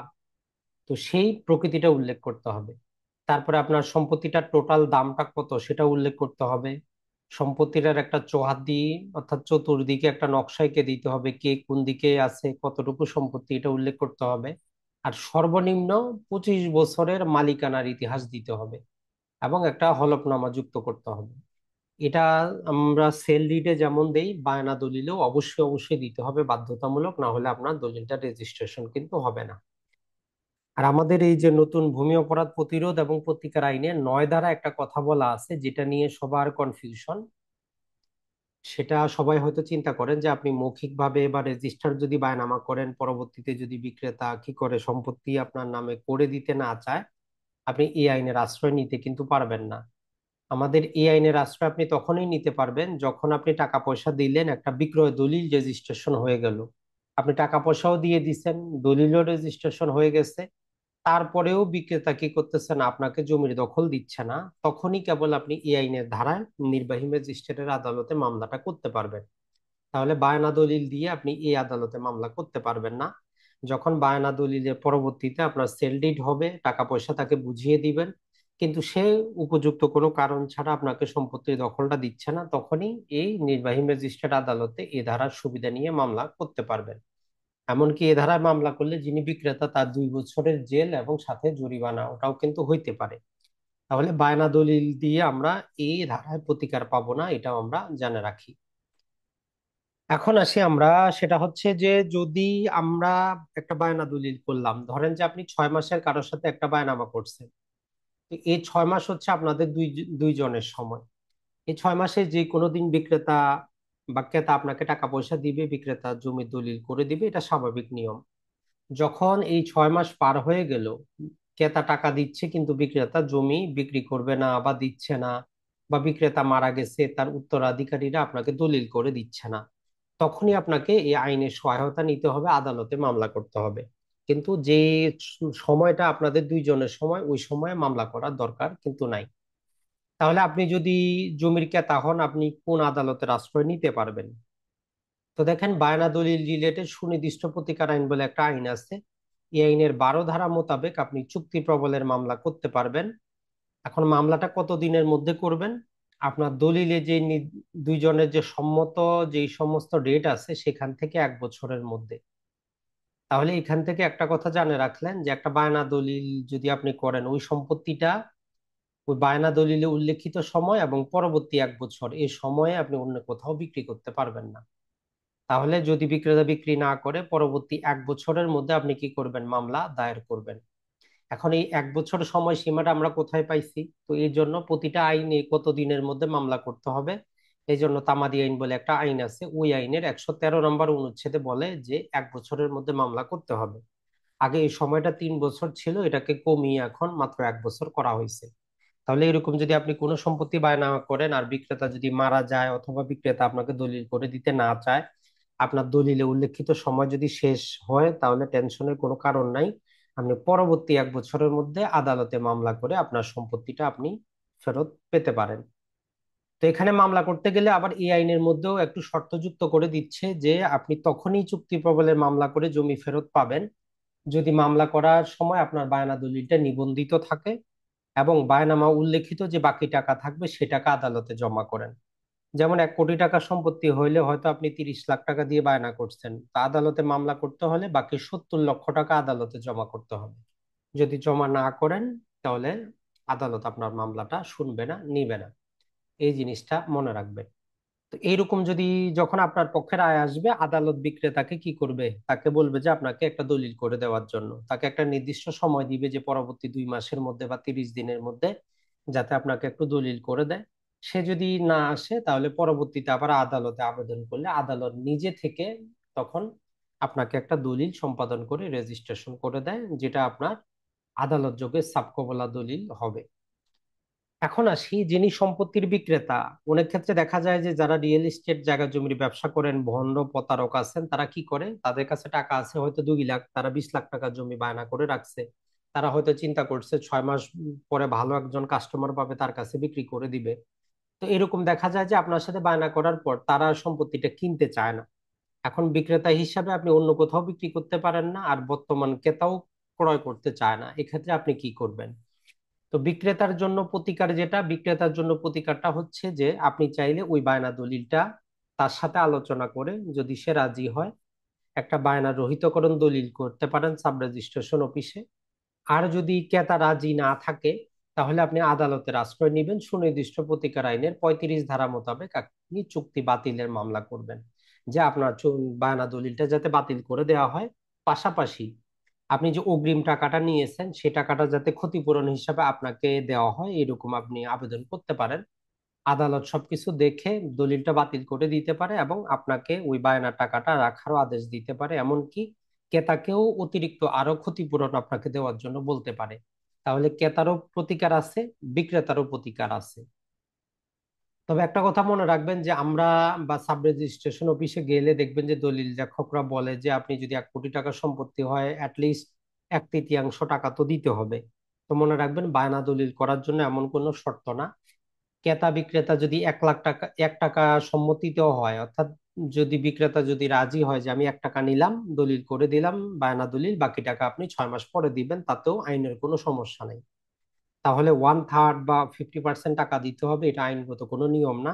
তো সেই প্রকৃতিটা উল্লেখ করতে হবে। তারপরে আপনার সম্পত্তিটার টোটাল দামটা কত সেটা উল্লেখ করতে হবে। সম্পত্তিটার একটা চৌহাদ্দি অর্থাৎ চতুর্দিকে একটা নকশা এঁকে দিতে হবে, কে কোন দিকে আছে, কতটুকু সম্পত্তি, এটা উল্লেখ করতে হবে। আর সর্বনিম্ন 25 বছরের মালিকানার ইতিহাস দিতে হবে, এবং একটা হলফনামা যুক্ত করতে হবে। এটা আমরা সেল ডিডে যেমন দেই, বায়না দলিলেও অবশ্যই অবশ্যই দিতে হবে বাধ্যতামূলক, না হলে আপনার দলিলটা রেজিস্ট্রেশন কিন্তু হবে না। আর আমাদের এই যে নতুন ভূমি অপরাধ প্রতিরোধ এবং প্রতিকার আইনে 9 ধারা একটা কথা বলা আছে, যেটা নিয়ে সবার কনফিউশন। সেটা সবাই হয়তো চিন্তা করেন যে আপনি মৌখিকভাবে বা রেজিস্টার যদি বায়নামা করেন, পরবর্তীতে যদি বিক্রেতা কি করে সম্পত্তি আপনার নামে করে দিতে না চায়, আপনি এই আইনের আশ্রয় নিতে কিন্তু পারবেন না। আমাদের এই আইনের আশ্রয় আপনি তখনই নিতে পারবেন যখন আপনি টাকা পয়সা দিলেন, একটা বিক্রয় দলিল রেজিস্ট্রেশন হয়ে গেল, আপনি টাকা পয়সাও দিয়ে দিছেন, দলিলও রেজিস্ট্রেশন হয়ে গেছে, তারপরেও বিক্রেতা কি করতেছে না, আপনাকে জমির দখল দিচ্ছে না, তখনই কেবল আপনি এই আইনের ধারায় নির্বাহী ম্যাজিস্ট্রেটের আদালতে মামলাটা করতে পারবেন। তাহলে বায়না দলিল দিয়ে আপনি এই আদালতে মামলা করতে পারবেন না। যখন বায়না দলিলের পরবর্তীতে আপনার সেল ডিড হবে, টাকা পয়সা তাকে বুঝিয়ে দিবেন, কিন্তু সে উপযুক্ত কোনো কারণ ছাড়া আপনাকে সম্পত্তির দখলটা দিচ্ছে না, তখনই এই নির্বাহী ম্যাজিস্ট্রেট আদালতে এ ধারার সুবিধা নিয়ে মামলা করতে পারবেন। এমনকি এ ধারায় মামলা করলে যিনি বিক্রেতা তার 2 বছরের জেল এবং সাথে জরিমানা ওটাও কিন্তু হইতে পারে। তাহলে বায়না দলিল দিয়ে আমরা এই ধারায় প্রতিকার পাবো না, এটাও আমরা জেনে রাখি। এখন আসি আমরা, সেটা হচ্ছে যে যদি আমরা একটা বায়না দলিল করলাম, ধরেন যে আপনি 6 মাসের কারোর সাথে একটা বায়নামা করছেন, তো এই 6 মাস হচ্ছে আপনাদের দুইজনের সময়। এই 6 মাসে যে কোনো দিন বিক্রেতা বা ক্রেতা আপনাকে টাকা পয়সা দিবে, বিক্রেতা জমি দলিল করে দিবে, এটা স্বাভাবিক নিয়ম। যখন এই 6 মাস পার হয়ে গেল, ক্রেতা টাকা দিচ্ছে কিন্তু বিক্রেতা জমি বিক্রি করবে না বা দিচ্ছে না, বা বিক্রেতা মারা গেছে, তার উত্তরাধিকারীরা আপনাকে দলিল করে দিচ্ছে না, তখনই আপনাকে এই আইনের সহায়তা নিতে হবে, আদালতে মামলা করতে হবে। কিন্তু যে সময়টা আপনাদের দুইজনের সময়, ওই সময়ে মামলা করার দরকার কিন্তু নাই। তাহলে আপনি যদি জমির ক্রেতা হন, আপনি কোন আদালতের আশ্রয় নিতে পারবেন? তো দেখেন, বায়না দলিল রিলেটেড সুনির্দিষ্ট প্রতিকার আইন বলে একটা আইন আছে। এই আইনের 12 ধারা মোতাবেক আপনি চুক্তি প্রবলের মামলা করতে পারবেন। এখন মামলাটা কত দিনের মধ্যে করবেন? আপনার দলিলে যে দুইজনের যে সম্মত যেই সমস্ত ডেট আছে সেখান থেকে 1 বছরের মধ্যে। তাহলে এখান থেকে একটা কথা জানে রাখলেন যে একটা বায়না দলিল যদি আপনি করেন, ওই সম্পত্তিটা ওই বায়না দলিলে উল্লেখিত সময় এবং পরবর্তী 1 বছর, এই সময়ে আপনি অন্য কোথাও বিক্রি করতে পারবেন না। তাহলে যদি বিক্রেতা বিক্রি না করে, পরবর্তী 1 বছরের মধ্যে আপনি কি করবেন? মামলা দায়ের করবেন। এখন এই 1 বছর সময় সীমাটা আমরা কোথায় পাইছি? তো এই জন্য প্রতিটা আইনে কত দিনের মধ্যে মামলা করতে হবে, এই জন্য তামাদি আইন বলে একটা আইন আছে, ওই আইনের 113 নম্বর অনুচ্ছেদে বলে যে 1 বছরের মধ্যে মামলা করতে হবে। আগে এই সময়টা 3 বছর ছিল, এটাকে কমিয়ে এখন মাত্র 1 বছর করা হয়েছে। তাহলে এরকম যদি আপনি কোনো সম্পত্তি বায়না করেন আর বিক্রেতা যদি মারা যায় অথবা বিক্রেতা আপনাকে দলিল করে দিতে না চায়, আপনার দলিলে উল্লেখিত সময় যদি শেষ হয়, তাহলে টেনশনের কোনো কারণ নাই। আপনি পরবর্তী 1 বছরের মধ্যে আদালতে মামলা করে আপনার সম্পত্তিটা আপনি ফেরত পেতে পারেন। তো এখানে মামলা করতে গেলে আবার এই আইনের মধ্যেও একটু শর্ত যুক্ত করে দিচ্ছে যে আপনি তখনই চুক্তি প্রবলের মামলা করে জমি ফেরত পাবেন যদি মামলা করার সময় আপনার বায়না দলিলটা নিবন্ধিত থাকে এবং বায়নামা উল্লেখিত যে বাকি টাকা থাকবে সে টাকা আদালতে জমা করেন। যেমন 1 কোটি টাকা সম্পত্তি হইলে হয়তো আপনি 30 লাখ টাকা দিয়ে বায়না করছেন, তা আদালতে মামলা করতে হলে বাকি 70 লক্ষ টাকা আদালতে জমা করতে হবে। যদি জমা না করেন, তাহলে আদালত আপনার মামলাটা শুনবে না, নিবে না। এই জিনিসটা মনে রাখবেন। তো এইরকম যদি যখন আপনার পক্ষে রায় আসবে, আদালত বিক্রেতাকে কি করবে? তাকে বলবে যে আপনাকে একটা দলিল করে দেওয়ার জন্য, তাকে একটা নির্দিষ্ট সময় দিবে যে পরবর্তী 2 মাসের মধ্যে বা 30 দিনের মধ্যে যাতে আপনাকে একটু দলিল করে দেয়। সে যদি না আসে, তাহলে পরবর্তীতে আবার আদালতে আবেদন করলে আদালত নিজে থেকে তখন আপনাকে একটা দলিল সম্পাদন করে রেজিস্ট্রেশন করে দেয়, যেটা আপনার আদালত যোগে সাবকবলা দলিল হবে। এখন আসি, যিনি সম্পত্তির বিক্রেতা, অনেক ক্ষেত্রে দেখা যায় যে যারা রিয়েল এস্টেট জায়গা জমির ব্যবসা করেন, ভণ্ড প্রতারক আছেন, তারা কি করে, তাদের কাছে টাকা আছে হয়তো 2 লাখ, তারা 20 লাখ টাকা জমি বায়না করে রাখছে। তারা হয়তো চিন্তা করছে 6 মাস পরে ভালো একজন কাস্টমার পাবে, তার কাছে বিক্রি করে দিবে। তো এরকম দেখা যায় যে আপনার সাথে বায়না করার পর তারা সম্পত্তিটা কিনতে চায় না। এখন বিক্রেতা হিসাবে আপনি অন্য কোথাও বিক্রি করতে পারেন না, আর বর্তমান ক্রেতাও ক্রয় করতে চায় না, এক্ষেত্রে আপনি কি করবেন? তো বিক্রেতার জন্য প্রতিকার, যেটা বিক্রেতার জন্য প্রতিকারটা হচ্ছে যে আপনি চাইলে ওই বায়না দলিলটা তার সাথে আলোচনা করে, যদি সে রাজি হয়, একটা বায়না রহিতকরণ দলিল করতে পারেন সাব রেজিস্ট্রেশন অফিসে। আর যদি ক্রেতা রাজি না থাকে, তাহলে আপনি আদালতের আশ্রয় নেবেন, সুনির্দিষ্ট প্রতিকার আইনের 35 ধারা মোতাবেক আপনি চুক্তি বাতিলের মামলা করবেন, যে আপনার বায়না দলিলটা যাতে বাতিল করে দেওয়া হয়। পাশাপাশি আপনি যে অগ্রিম টাকাটা নিয়েছেন সে টাকাটা যাতে ক্ষতিপূরণ হিসাবে আপনাকে দেওয়া হয়, এরকম আপনি আবেদন করতে পারেন। আদালত সবকিছু দেখে দলিলটা বাতিল করে দিতে পারে এবং আপনাকে ওই বায়নার টাকাটা রাখারও আদেশ দিতে পারে, এমনকি ক্রেতাকেও অতিরিক্ত আরো ক্ষতিপূরণ আপনাকে দেওয়ার জন্য বলতে পারে। তাহলে ক্রেতারও প্রতিকার আছে, বিক্রেতারও প্রতিকার আছে। তবে একটা কথা মনে রাখবেন যে আমরা বা সাব রেজিস্ট্রেশন অফিসে গেলে দেখবেন যে দলিল লেখকরা বলে যে আপনি যদি 1 কোটি টাকা সম্পত্তি হয় অ্যাটলিস্ট 1/3 টাকা তো দিতে হবে। তো মনে রাখবেন বায়না দলিল করার জন্য এমন কোনো শর্ত না। ক্রেতা বিক্রেতা যদি 1 লাখ টাকা 1 টাকা সম্মতিতেও হয়, অর্থাৎ যদি বিক্রেতা যদি রাজি হয় যে আমি 1 টাকা নিলাম, দলিল করে দিলাম, বায়না দলিল, বাকি টাকা আপনি 6 মাস পরে দিবেন, তাতেও আইনের কোনো সমস্যা নেই। তাহলে 1/3 বা 50% টাকা দিতে হবে, এটা আইনগত কোনো নিয়ম না।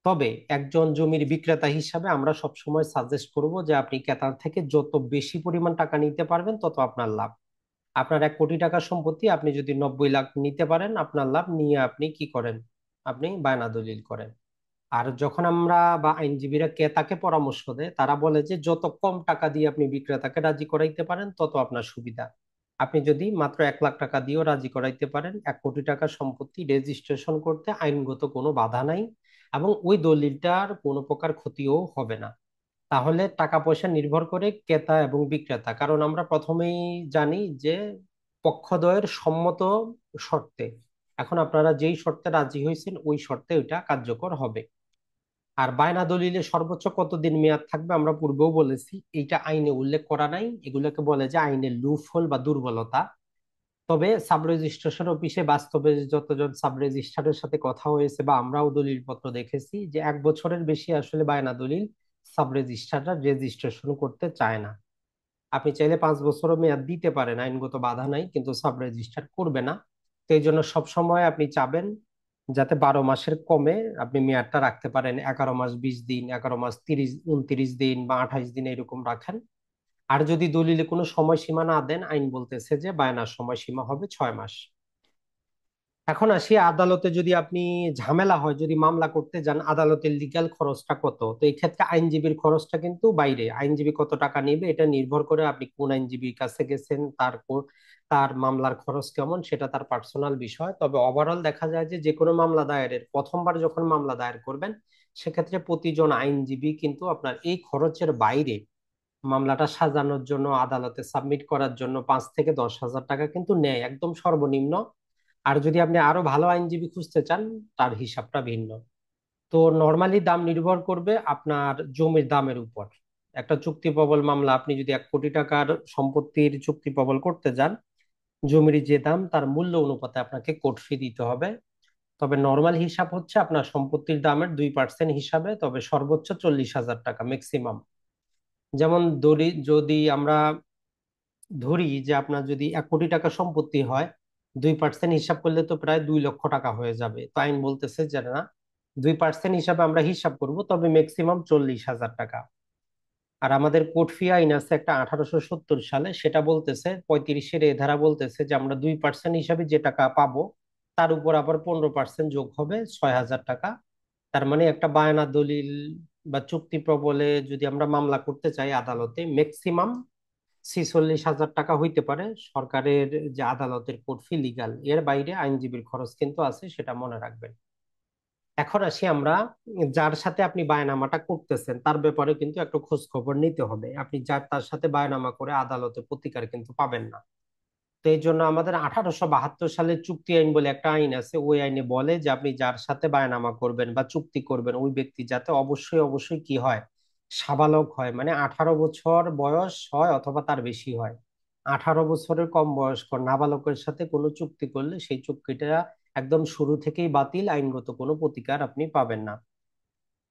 তবে একজন জমির বিক্রেতা হিসাবে আমরা সবসময় সাজেস্ট করব যে আপনি ক্রেতার থেকে যত বেশি পরিমাণ টাকা নিতে পারবেন তত আপনার লাভ। আপনার 1 কোটি টাকার সম্পত্তি আপনি যদি 90 লাখ নিতে পারেন, আপনার লাভ নিয়ে আপনি কি করেন? আপনি বায়না দলিল করেন। আর যখন আমরা বা আইনজীবীরা ক্রেতাকে পরামর্শ দেয়, তারা বলে যে যত কম টাকা দিয়ে আপনি বিক্রেতাকে রাজি করাইতে পারেন তত আপনার সুবিধা। আপনি যদি মাত্র 1 লাখ টাকা দিয়েও রাজি করাইতে পারেন, 1 কোটি টাকা সম্পত্তি রেজিস্ট্রেশন করতে আইনগত কোনো বাধা নাই, এবং ওই দলিলটার কোনো প্রকার ক্ষতিও হবে না। তাহলে টাকা পয়সা নির্ভর করে ক্রেতা এবং বিক্রেতা, কারণ আমরা প্রথমেই জানি যে পক্ষদ্বয়ের সম্মত শর্তে, এখন আপনারা যেই শর্তে রাজি হয়েছেন ওই শর্তে ওইটা কার্যকর হবে। আর বায়না দলিলে সর্বোচ্চ কতদিন মেয়াদ থাকবে আমরা পূর্বেও বলেছি, এইটা আইনে উল্লেখ করা নাই, এগুলোকে বলে যে আইনের লুপ হোল বা দুর্বলতা। তবে সাব রেজিস্ট্রেশন অফিসে বাস্তবে যতজন সাব রেজিস্ট্রারের সাথে কথা হয়েছে বা আমরাও দলিল পত্র দেখেছি যে 1 বছরের বেশি আসলে বায়না দলিল সাব রেজিস্ট্রাররা রেজিস্ট্রেশন করতে চায় না। আপনি চাইলে 5 বছরও মেয়াদ দিতে পারেন, আইনগত বাধা নাই, কিন্তু সাব রেজিস্ট্রার করবে না। তো এই জন্য সবসময় আপনি চাবেন যাতে 12 মাসের কমে আপনি মেয়াদটা রাখতে পারেন, 11 মাস 20 দিন, 11 মাস 30 29 দিন বা 28 দিন এরকম রাখেন। আর যদি দলিলে কোনো সময়সীমা না দেন, আইন বলতেছে যে বায়নার সময়সীমা হবে 6 মাস। এখন আসি আদালতে যদি আপনি ঝামেলা হয়, যদি মামলা করতে যান, আদালতের লিগ্যাল খরচটা কত? তো এই ক্ষেত্রে আইনজীবীর খরচটা কিন্তু বাইরে, আইনজীবী কত টাকা নেবে এটা নির্ভর করে আপনি কোন আইনজীবীর কাছে গেছেন, তার মামলার খরচ কেমন, সেটা তার পার্সোনাল বিষয়। তবে ওভারঅল দেখা যায় যে যে কোনো মামলা দায়েরের প্রথমবার যখন মামলা দায়ের করবেন, সেক্ষেত্রে প্রতিজন আইনজীবী কিন্তু আপনার এই খরচের বাইরে মামলাটা সাজানোর জন্য, আদালতে সাবমিট করার জন্য 5 থেকে 10 হাজার টাকা কিন্তু নেয়, একদম সর্বনিম্ন। আর যদি আপনি আরো ভালো আইনজীবী খুঁজতে চান, তার হিসাবটা ভিন্ন। তো নর্মালি দাম নির্ভর করবে আপনার জমির দামের উপর। একটা চুক্তি প্রবল মামলা, আপনি যদি 1 কোটি টাকার সম্পত্তির চুক্তি প্রবল করতে যান, জমির যে দাম তার মূল্য অনুপাতে আপনাকে কোর্ট ফি দিতে হবে। তবে নর্মাল হিসাব হচ্ছে আপনার সম্পত্তির দামের 2% হিসাবে, তবে সর্বোচ্চ 40 হাজার টাকা ম্যাক্সিমাম। যেমন যদি আমরা ধরি যে আপনার যদি 1 কোটি টাকা সম্পত্তি হয়, 2% হিসাব করলে তো প্রায় 2 লক্ষ টাকা হয়ে যাবে। তো আইন বলতেছে যে না, 2% হিসাবে আমরা হিসাব করব, তবে ম্যাক্সিমাম 40 হাজার টাকা। আর আমাদের কোর্ট ফি আইন আছে একটা 1870 সালে, সেটা বলতেছে 35-এর এ ধারা বলতেছে যে আমরা 2% হিসাবে যে টাকা পাবো তার উপর আবার 15% যোগ হবে 6 হাজার টাকা। তার মানে একটা বায়না দলিল বা চুক্তি প্রবলে যদি আমরা মামলা করতে চাই আদালতে, ম্যাক্সিমাম 46 হাজার টাকা হইতে পারে সরকারের যে আদালতের কোর্ট ফি লিগাল, এর বাইরে আইনজীবীর খরচ কিন্তু আছে, সেটা মনে রাখবেন। এখন আসি আমরা, যার সাথে আপনি বায়নামাটা করতেছেন তার ব্যাপারে কিন্তু একটু খোঁজ খবর নিতে হবে। আপনি তার সাথে বায়নামা করে আদালতে প্রতিকার কিন্তু পাবেন না। তো এই জন্য আমাদের 1872 সালের চুক্তি আইন বলে একটা আইন আছে, ওই আইনে বলে যে আপনি যার সাথে বায়নামা করবেন বা চুক্তি করবেন ওই ব্যক্তি যাতে অবশ্যই অবশ্যই কি হয়, সাবালক হয়, মানে 18 বছর বয়স হয় অথবা তার বেশি হয়। 18 বছরের কম বয়স্ক নাবালকের সাথে কোনো চুক্তি করলে সেই চুক্তিটা একদম শুরু থেকেই বাতিল, আইনগত কোনো প্রতিকার আপনি পাবেন না।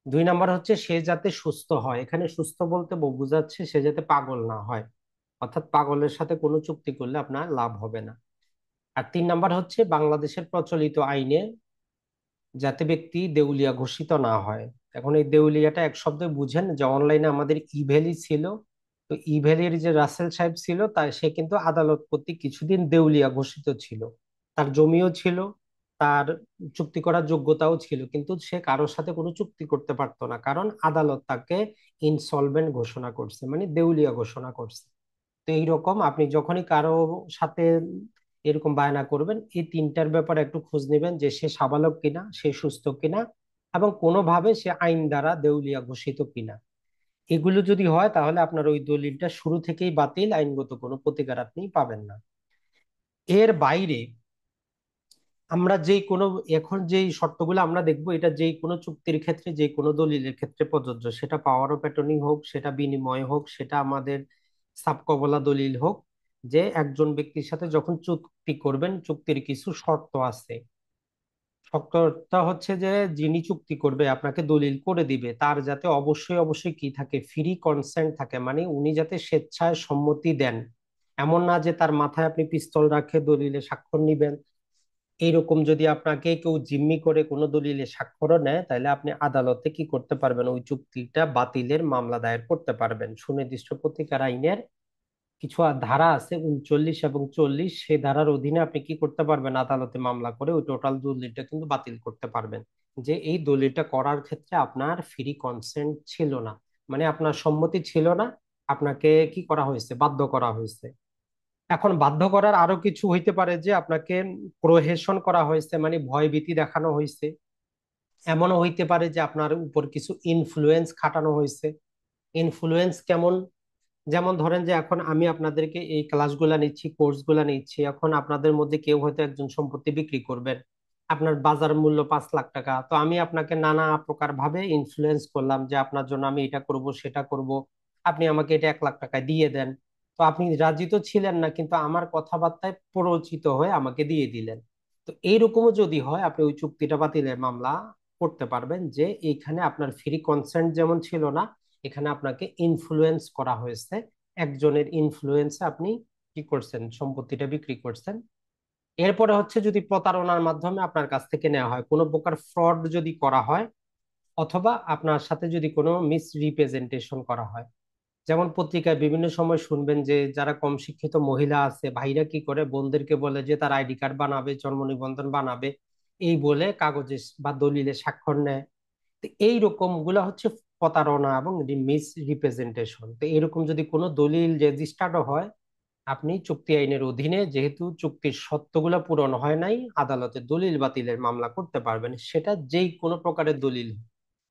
2 নাম্বার হচ্ছে সে যাতে সুস্থ হয়, এখানে সুস্থ বলতে বোঝাচ্ছে সে যাতে পাগল না হয়, অর্থাৎ পাগলের সাথে কোনো চুক্তি করলে আপনার লাভ হবে না। আর 3 নাম্বার হচ্ছে বাংলাদেশের প্রচলিত আইনে যাতে ব্যক্তি দেউলিয়া ঘোষিত না হয়। এখন এই দেউলিয়াটা এক শব্দে বুঝেন যে অনলাইনে আমাদের ইভ্যালি ছিল, তো ইভ্যালির যে রাসেল সাহেব ছিল তাই সে কিন্তু আদালত কর্তৃক কিছুদিন দেউলিয়া ঘোষিত ছিল, তার জমিও ছিল, তার চুক্তি করার যোগ্যতাও ছিল, কিন্তু সে কারোর সাথে কোনো চুক্তি করতে পারতো না, কারণ আদালত তাকে ইনসলভেন্ট ঘোষণা করছে, মানে দেউলিয়া ঘোষণা করছে। তো এইরকম আপনি যখনই কারো সাথে এরকম বায়না করবেন, এই তিনটার ব্যাপারে একটু খোঁজ নেবেন যে সে সাবালক কিনা, সে সুস্থ কিনা, এবং কোনোভাবে সে আইন দ্বারা দেউলিয়া ঘোষিত কিনা। এগুলো যদি হয় তাহলে আপনার ওই দলিলটা শুরু থেকেই বাতিল, আইনগত কোনো প্রতিকার আপনি পাবেন না। এর বাইরে আমরা যেই কোনো, এখন যেই শর্তগুলো আমরা দেখবো, এটা যেই কোনো চুক্তির ক্ষেত্রে, যে কোনো দলিলের ক্ষেত্রে প্রযোজ্য। সেটা পাওয়ার অফ অ্যাটর্নি হোক, সেটা বিনিময় হোক, সেটা আমাদের সাবকবলা দলিল হোক, যে একজন ব্যক্তির সাথে যখন চুক্তি করবেন, চুক্তির কিছু শর্ত আছে। শর্তটা হচ্ছে যে যিনি চুক্তি করবে, আপনাকে দলিল করে দিবে, তার যাতে অবশ্যই অবশ্যই কি থাকে, ফ্রি কনসেন্ট থাকে, মানে উনি যাতে স্বেচ্ছায় সম্মতি দেন। এমন না যে তার মাথায় আপনি পিস্তল রাখে দলিলে স্বাক্ষর নিবেন। এইরকম যদি আপনাকে কেউ জিম্মি করে কোনো দলিলে স্বাক্ষরও নেয়, তাহলে আপনি আদালতে কি করতে পারবেন, ওই চুক্তিটা বাতিলের মামলা দায়ের করতে পারবেন। সুনির্দিষ্ট প্রতিকার আইনের কিছু ধারা আছে, 39 এবং 40, সেই ধারার অধীনে আপনি কি করতে পারবেন, আদালতে মামলা করে ওই টোটাল দলিলটা কিন্তু বাতিল করতে পারবেন। যে এই দলিলটা করার ক্ষেত্রে আপনার ফ্রি কনসেন্ট ছিল না, মানে আপনার সম্মতি ছিল না, আপনাকে কি করা হয়েছে, বাধ্য করা হয়েছে। এখন বাধ্য করার আরো কিছু হইতে পারে, যে আপনাকে প্রহেশন করা হয়েছে, মানে ভয় ভীতি দেখানো হয়েছে। এমনও হইতে পারে যে আপনার উপর কিছু ইনফ্লুয়েন্স খাটানো হয়েছে। ইনফ্লুয়েন্স কেমন? যেমন ধরেন যে এখন আমি আপনাদেরকে এই ক্লাসগুলা নিচ্ছি, কোর্সগুলা নিচ্ছি, এখন আপনাদের মধ্যে কেউ হয়তো একজন সম্পত্তি বিক্রি করবেন, আপনার বাজার মূল্য 5 লাখ টাকা, তো আমি আপনাকে নানা প্রকার ভাবে ইনফ্লুয়েন্স করলাম যে আপনার জন্য আমি এটা করব সেটা করব, আপনি আমাকে এটা 1 লাখ টাকায় দিয়ে দেন। তো আপনি রাজি তো ছিলেন না, কিন্তু আমার কথাবার্তায় প্ররোচিত হয়ে আমাকে দিয়ে দিলেন। তো এইরকমও যদি হয়, আপনি ওই চুক্তিটা বাতিলের মামলা করতে পারবেন, যে এইখানে আপনার ফ্রি কনসেন্ট যেমন ছিল না, এখানে আপনাকে ইনফ্লুয়েন্স করা হয়েছে। একজনের ইনফ্লুয়েন্সে আপনি কি করছেন, সম্পত্তিটা বিক্রি করছেন। এরপরে হচ্ছে যদি প্রতারণার মাধ্যমে আপনার কাছ থেকে নেওয়া হয়, কোনো প্রকার ফ্রড যদি করা হয়, অথবা আপনার সাথে যদি কোনো মিস রিপ্রেজেন্টেশন করা হয়। যেমন পত্রিকায় বিভিন্ন সময় শুনবেন যে যারা কম শিক্ষিত মহিলা আছে, ভাইরা কি করে, বোনদেরকে বলে যে তার আইডি কার্ড বানাবে, জন্ম নিবন্ধন বানাবে, এই বলে কাগজে বা দলিলে স্বাক্ষর নেয়। তো এইরকম গুলা হচ্ছে প্রতারণা এবং মিস রিপ্রেজেন্টেশন। তো এরকম যদি কোনো দলিল রেজিস্টার্ড হয়, আপনি চুক্তি আইনের অধীনে, যেহেতু চুক্তির শর্তগুলো পূরণ হয় নাই, আদালতে দলিল বাতিলের মামলা করতে পারবেন। সেটা যেই কোনো প্রকারের দলিল হোক,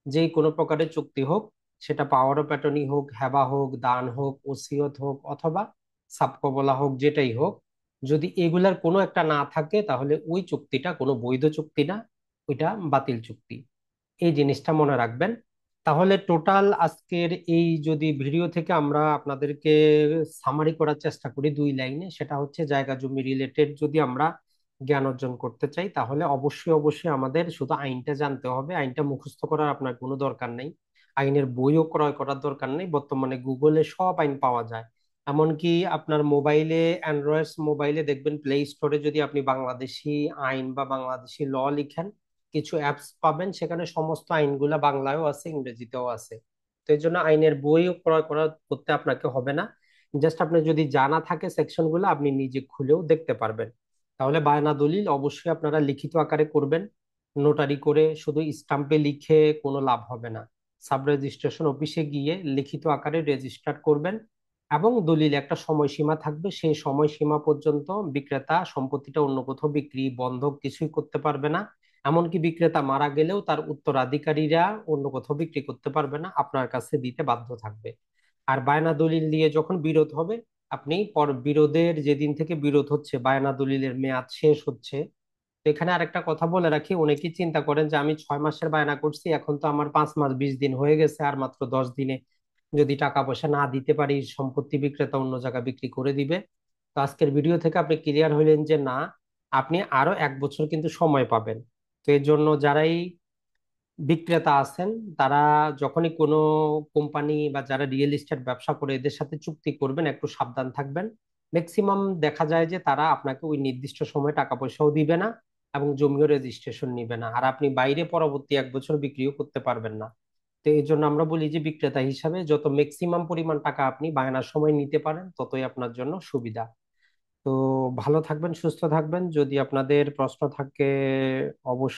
যেই কোনো প্রকারের চুক্তি হোক, সেটা পাওয়ার অফ অ্যাটর্নি হোক, হেবা হোক, দান হোক, ওসিয়ত হোক, অথবা সাবকবলা হোক, যেটাই হোক, যদি এগুলার কোনো একটা না থাকে, তাহলে ওই চুক্তিটা কোনো বৈধ চুক্তি না, ওইটা বাতিল চুক্তি। এই জিনিসটা মনে রাখবেন। তাহলে টোটাল আজকের এই যদি ভিডিও থেকে আমরা আপনাদেরকে সামারি করার চেষ্টা করি 2 লাইনে, সেটা হচ্ছে জায়গা জমি রিলেটেড যদি আমরা জ্ঞান অর্জন করতে চাই, তাহলে অবশ্যই অবশ্যই আমাদের শুধু আইনটা জানতে হবে। আইনটা মুখস্থ করার আপনার কোনো দরকার নেই, আইনের বইও ক্রয় করার দরকার নেই। বর্তমানে গুগলে সব আইন পাওয়া যায়। এমনকি আপনার মোবাইলে, অ্যান্ড্রয়েড মোবাইলে দেখবেন প্লে স্টোরে যদি আপনি বাংলাদেশি আইন বা বাংলাদেশি ল লিখেন, কিছু অ্যাপস পাবেন, সেখানে সমস্ত আইনগুলা বাংলায়ও আছে, ইংরেজিতেও আছে। তো এই জন্য আইনের বইও ক্রয় করা করতে আপনাকে হবে না। জাস্ট আপনি যদি জানা থাকে সেকশন গুলো, আপনি নিজে খুলেও দেখতে পারবেন। তাহলে বায়না দলিল অবশ্যই আপনারা লিখিত আকারে করবেন। নোটারি করে শুধু স্টাম্পে লিখে কোনো লাভ হবে না। সাব রেজিস্ট্রেশন অফিসে গিয়ে লিখিত আকারে রেজিস্টার করবেন, এবং দলিল একটা সময়সীমা থাকবে, সেই সময়সীমা পর্যন্ত বিক্রেতা সম্পত্তিটা অন্য কোথাও বিক্রি, বন্ধক কিছুই করতে পারবে না। এমনকি বিক্রেতা মারা গেলেও তার উত্তরাধিকারীরা অন্য কোথাও বিক্রি করতে পারবে না, আপনার কাছে দিতে বাধ্য থাকবে। আর বায়না দলিল দিয়ে যখন বিরোধ হবে, আপনি পর বিরোধের যেদিন থেকে বিরোধ হচ্ছে, বায়না দলিলের মেয়াদ শেষ হচ্ছে। তো এখানে আরেকটা কথা বলে রাখি, অনেকেই চিন্তা করেন যে আমি 6 মাসের বায়না করছি, এখন তো আমার 5 মাস 20 দিন হয়ে গেছে, আর মাত্র 10 দিনে যদি টাকা পয়সা না দিতে পারি, সম্পত্তি বিক্রেতা অন্য জায়গায় বিক্রি করে দিবে। তো আজকের ভিডিও থেকে আপনি ক্লিয়ার হইলেন যে না, আপনি আরো 1 বছর কিন্তু সময় পাবেন। তো এর জন্য যারাই বিক্রেতা আছেন, তারা যখনই কোনো কোম্পানি বা যারা রিয়েল এস্টেট ব্যবসা করে, এদের সাথে চুক্তি করবেন, একটু সাবধান থাকবেন। ম্যাক্সিমাম দেখা যায় যে তারা আপনাকে ওই নির্দিষ্ট সময় টাকা পয়সাও দিবে না, এবং জমিও রেজিস্ট্রেশন নিবে না, আর আপনি বাইরে পরবর্তী 1 বছর বিক্রিও করতে পারবেন না। তো এই জন্য আমরা বলি যে বিক্রেতা হিসাবে যত ম্যাক্সিমাম পরিমাণ টাকা আপনি বায়নার সময় নিতে পারেন, ততই আপনার জন্য সুবিধা। তো ভালো থাকবেন, সুস্থ থাকবেন। যদি আপনাদের প্রশ্ন থাকে, অবশ্যই